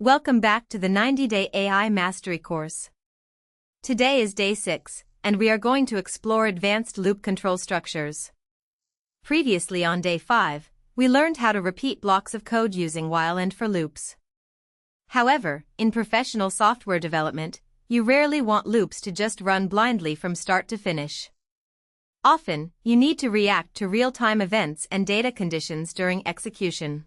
Welcome back to the 90-Day AI Mastery course. Today is day 6, and we are going to explore advanced loop control structures. Previously on day 5, we learned how to repeat blocks of code using while and for loops. However, in professional software development, you rarely want loops to just run blindly from start to finish. Often, you need to react to real-time events and data conditions during execution.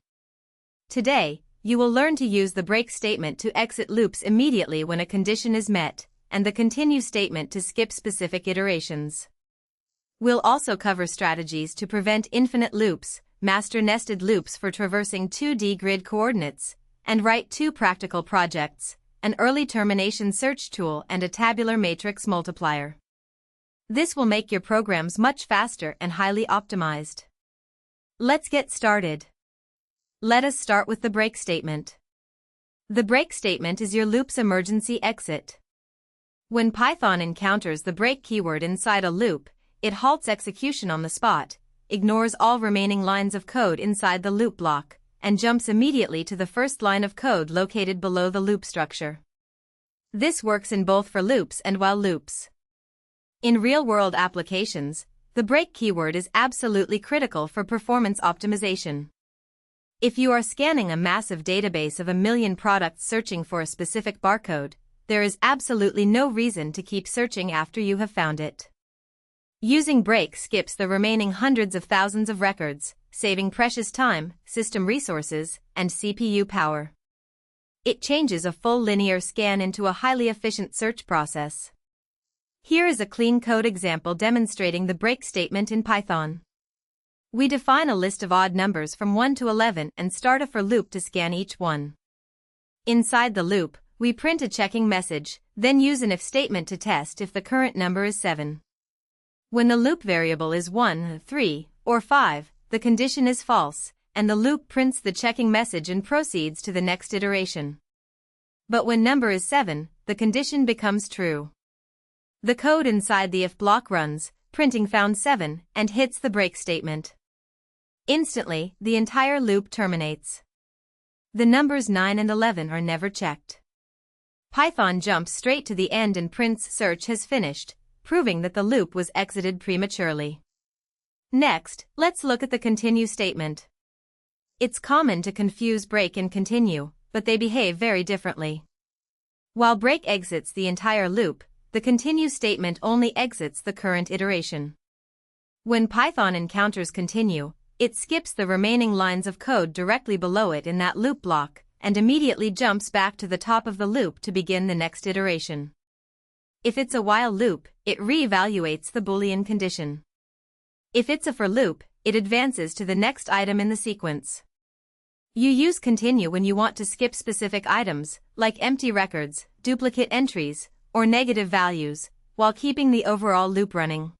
Today, you will learn to use the break statement to exit loops immediately when a condition is met, and the continue statement to skip specific iterations. We'll also cover strategies to prevent infinite loops, master nested loops for traversing 2D grid coordinates, and write 2 practical projects, an early termination search tool and a tabular matrix multiplier. This will make your programs much faster and highly optimized. Let's get started. Let us start with the break statement. The break statement is your loop's emergency exit. When Python encounters the break keyword inside a loop, it halts execution on the spot, ignores all remaining lines of code inside the loop block, and jumps immediately to the first line of code located below the loop structure. This works in both for loops and while loops. In real-world applications, the break keyword is absolutely critical for performance optimization. If you are scanning a massive database of 1 million products searching for a specific barcode, there is absolutely no reason to keep searching after you have found it. Using break skips the remaining hundreds of thousands of records, saving precious time, system resources, and CPU power. It changes a full linear scan into a highly efficient search process. Here is a clean code example demonstrating the break statement in Python. We define a list of odd numbers from 1 to 11 and start a for loop to scan each one. Inside the loop, we print a checking message, then use an if statement to test if the current number is 7. When the loop variable is 1, 3, or 5, the condition is false, and the loop prints the checking message and proceeds to the next iteration. But when number is 7, the condition becomes true. The code inside the if block runs, printing found 7, and hits the break statement. Instantly, the entire loop terminates. The numbers 9 and 11 are never checked. Python jumps straight to the end and prints search has finished, proving that the loop was exited prematurely. Next, let's look at the continue statement. It's common to confuse break and continue, but they behave very differently. While break exits the entire loop, the continue statement only exits the current iteration. When Python encounters continue, it skips the remaining lines of code directly below it in that loop block, and immediately jumps back to the top of the loop to begin the next iteration. If it's a while loop, it re-evaluates the Boolean condition. If it's a for loop, it advances to the next item in the sequence. You use continue when you want to skip specific items, like empty records, duplicate entries, or negative values, while keeping the overall loop running.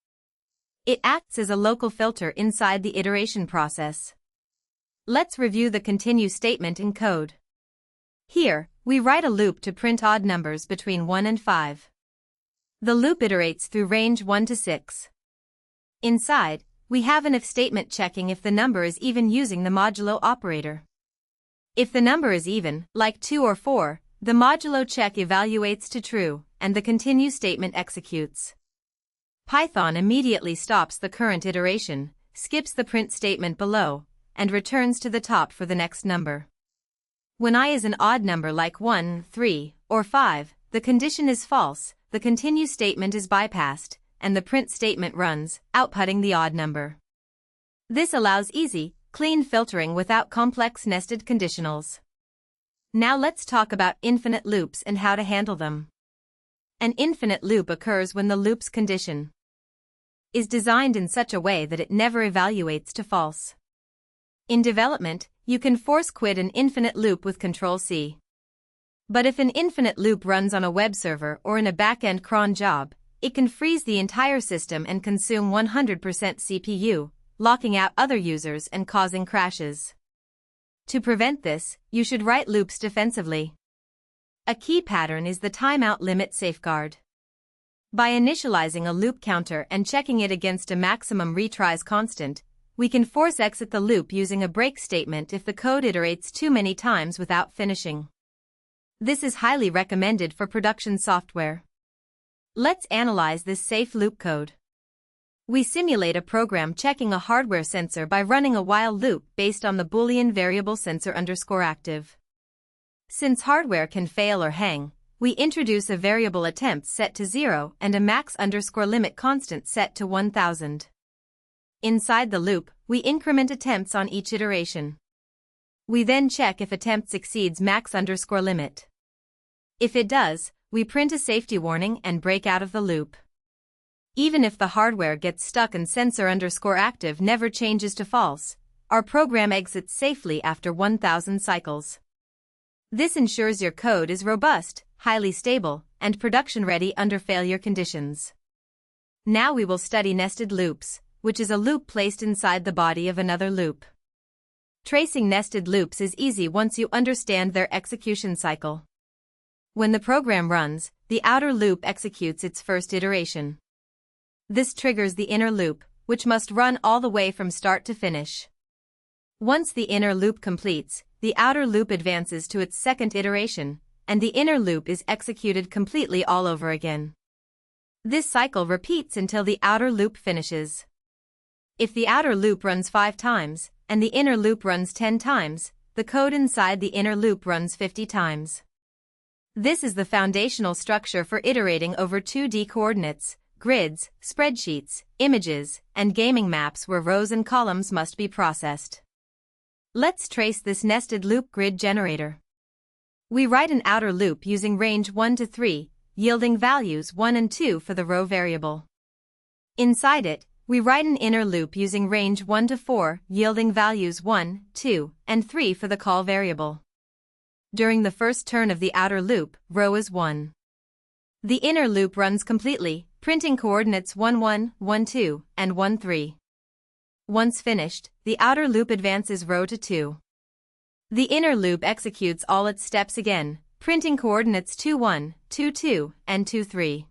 It acts as a local filter inside the iteration process. Let's review the continue statement in code. Here, we write a loop to print odd numbers between 1 and 5. The loop iterates through range 1 to 6. Inside, we have an if statement checking if the number is even using the modulo operator. If the number is even, like 2 or 4, the modulo check evaluates to true, and the continue statement executes. Python immediately stops the current iteration, skips the print statement below, and returns to the top for the next number. When I is an odd number like 1, 3, or 5, the condition is false, the continue statement is bypassed, and the print statement runs, outputting the odd number. This allows easy, clean filtering without complex nested conditionals. Now let's talk about infinite loops and how to handle them. An infinite loop occurs when the loop's condition is designed in such a way that it never evaluates to false. In development, you can force quit an infinite loop with Ctrl+C. But if an infinite loop runs on a web server or in a back-end cron job, it can freeze the entire system and consume 100% CPU, locking out other users and causing crashes. To prevent this, you should write loops defensively. A key pattern is the timeout limit safeguard. By initializing a loop counter and checking it against a maximum retries constant, we can force exit the loop using a break statement if the code iterates too many times without finishing. This is highly recommended for production software. Let's analyze this safe loop code. We simulate a program checking a hardware sensor by running a while loop based on the Boolean variable sensor_active. Since hardware can fail or hang, we introduce a variable attempt set to 0 and a max_limit constant set to 1000. Inside the loop, we increment attempts on each iteration. We then check if attempts exceeds max_limit. If it does, we print a safety warning and break out of the loop. Even if the hardware gets stuck and sensor_active never changes to false, our program exits safely after 1000 cycles. This ensures your code is robust, highly stable, and production-ready under failure conditions. Now we will study nested loops, which is a loop placed inside the body of another loop. Tracing nested loops is easy once you understand their execution cycle. When the program runs, the outer loop executes its first iteration. This triggers the inner loop, which must run all the way from start to finish. Once the inner loop completes, the outer loop advances to its second iteration, and the inner loop is executed completely all over again. This cycle repeats until the outer loop finishes. If the outer loop runs 5 times, and the inner loop runs 10 times, the code inside the inner loop runs 50 times. This is the foundational structure for iterating over 2D coordinates, grids, spreadsheets, images, and gaming maps where rows and columns must be processed. Let's trace this nested loop grid generator. We write an outer loop using range 1 to 3, yielding values 1 and 2 for the row variable. Inside it, we write an inner loop using range 1 to 4, yielding values 1, 2, and 3 for the call variable. During the first turn of the outer loop, row is 1. The inner loop runs completely, printing coordinates 1, 1, 1, 2, and 1, 3. Once finished, the outer loop advances row to 2. The inner loop executes all its steps again, printing coordinates 2, 1, 2, 2, and 2, 3.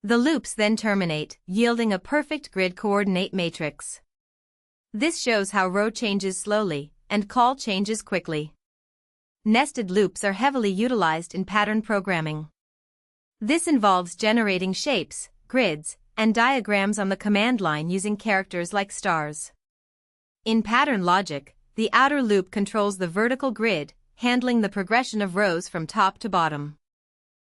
The loops then terminate, yielding a perfect grid coordinate matrix. This shows how row changes slowly, and call changes quickly. Nested loops are heavily utilized in pattern programming. This involves generating shapes, grids, and diagrams on the command line using characters like stars. In pattern logic, the outer loop controls the vertical grid, handling the progression of rows from top to bottom.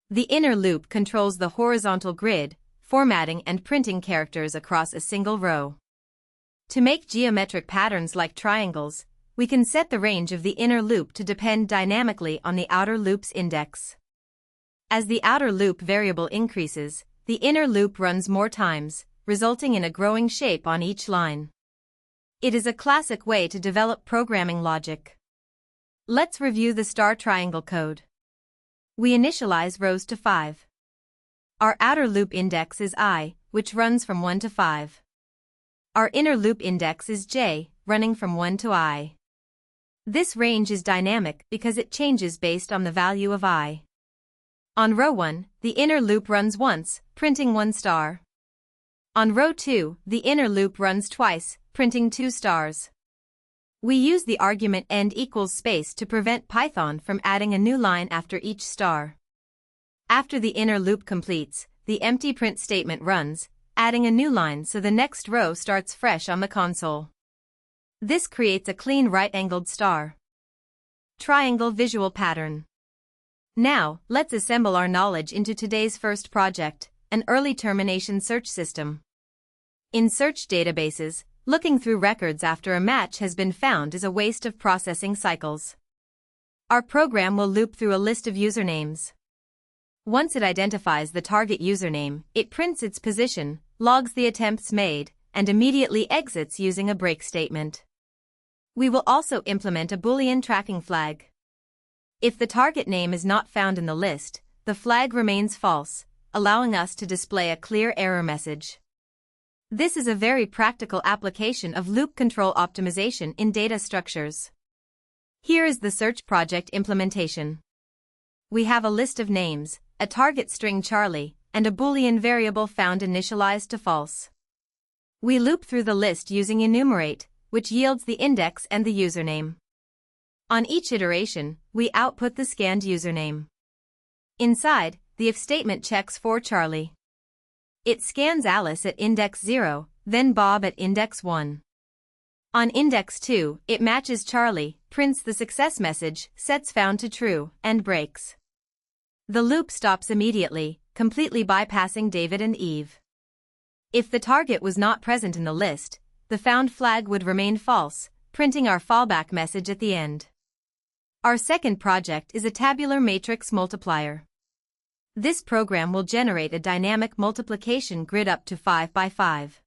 The inner loop controls the horizontal grid, formatting and printing characters across a single row. To make geometric patterns like triangles, we can set the range of the inner loop to depend dynamically on the outer loop's index. As the outer loop variable increases, the inner loop runs more times, resulting in a growing shape on each line. It is a classic way to develop programming logic. Let's review the star triangle code. We initialize rows to 5. Our outer loop index is I, which runs from 1 to 5. Our inner loop index is j, running from 1 to I. This range is dynamic because it changes based on the value of I. On row 1, the inner loop runs once, printing 1 star. On row 2, the inner loop runs twice, printing 2 stars. We use the argument end equals space to prevent Python from adding a new line after each star. After the inner loop completes, the empty print statement runs, adding a new line so the next row starts fresh on the console. This creates a clean right-angled star. Triangle visual pattern. Now, let's assemble our knowledge into today's first project, an early termination search system. In search databases, looking through records after a match has been found is a waste of processing cycles. Our program will loop through a list of usernames. Once it identifies the target username, it prints its position, logs the attempts made, and immediately exits using a break statement. We will also implement a Boolean tracking flag. If the target name is not found in the list, the flag remains false, allowing us to display a clear error message. This is a very practical application of loop control optimization in data structures. Here is the search project implementation. We have a list of names, a target string Charlie, and a Boolean variable found initialized to false. We loop through the list using enumerate, which yields the index and the username. On each iteration, we output the scanned username. Inside, the if statement checks for Charlie. It scans Alice at index 0, then Bob at index 1. On index 2, it matches Charlie, prints the success message, sets found to true, and breaks. The loop stops immediately, completely bypassing David and Eve. If the target was not present in the list, the found flag would remain false, printing our fallback message at the end. Our second project is a tabular matrix multiplier. This program will generate a dynamic multiplication grid up to 5 by 5.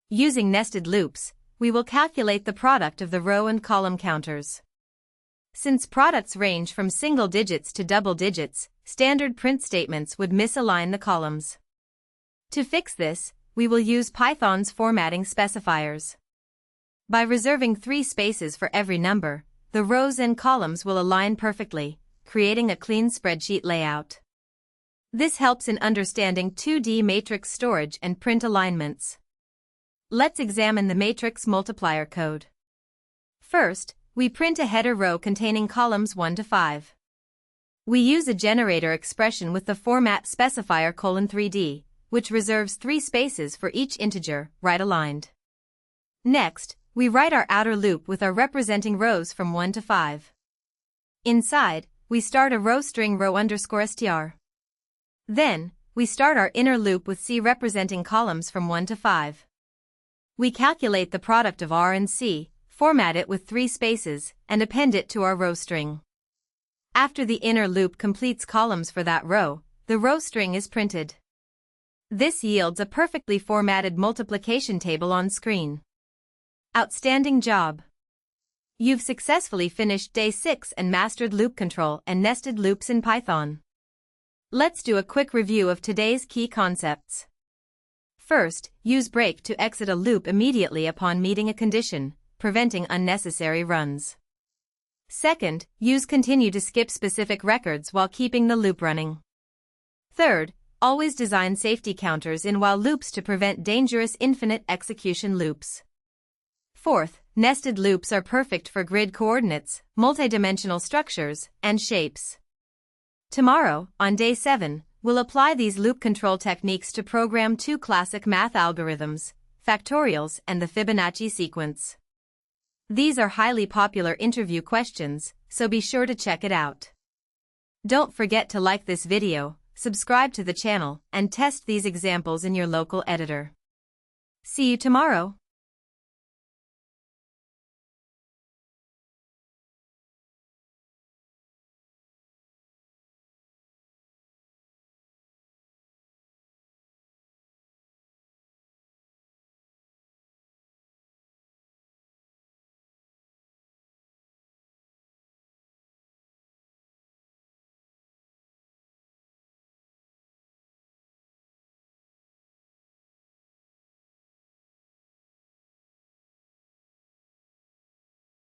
Using nested loops, we will calculate the product of the row and column counters. Since products range from single digits to double digits, standard print statements would misalign the columns. To fix this, we will use Python's formatting specifiers. By reserving 3 spaces for every number, the rows and columns will align perfectly, creating a clean spreadsheet layout. This helps in understanding 2D matrix storage and print alignments. Let's examine the matrix multiplier code. First, we print a header row containing columns 1 to 5. We use a generator expression with the format specifier :3D, which reserves 3 spaces for each integer, right-aligned. Next, we write our outer loop with our representing rows from 1 to 5. Inside, we start a row string row_str. Then, we start our inner loop with C representing columns from 1 to 5. We calculate the product of R and C, format it with 3 spaces, and append it to our row string. After the inner loop completes columns for that row, the row string is printed. This yields a perfectly formatted multiplication table on screen. Outstanding job! You've successfully finished day 6 and mastered loop control and nested loops in Python. Let's do a quick review of today's key concepts. First, use break to exit a loop immediately upon meeting a condition, preventing unnecessary runs. Second, use continue to skip specific records while keeping the loop running. Third, always design safety counters in while loops to prevent dangerous infinite execution loops. Fourth, nested loops are perfect for grid coordinates, multidimensional structures, and shapes. Tomorrow, on day 7, we'll apply these loop control techniques to program 2 classic math algorithms, factorials and the Fibonacci sequence. These are highly popular interview questions, so be sure to check it out. Don't forget to like this video, subscribe to the channel, and test these examples in your local editor. See you tomorrow.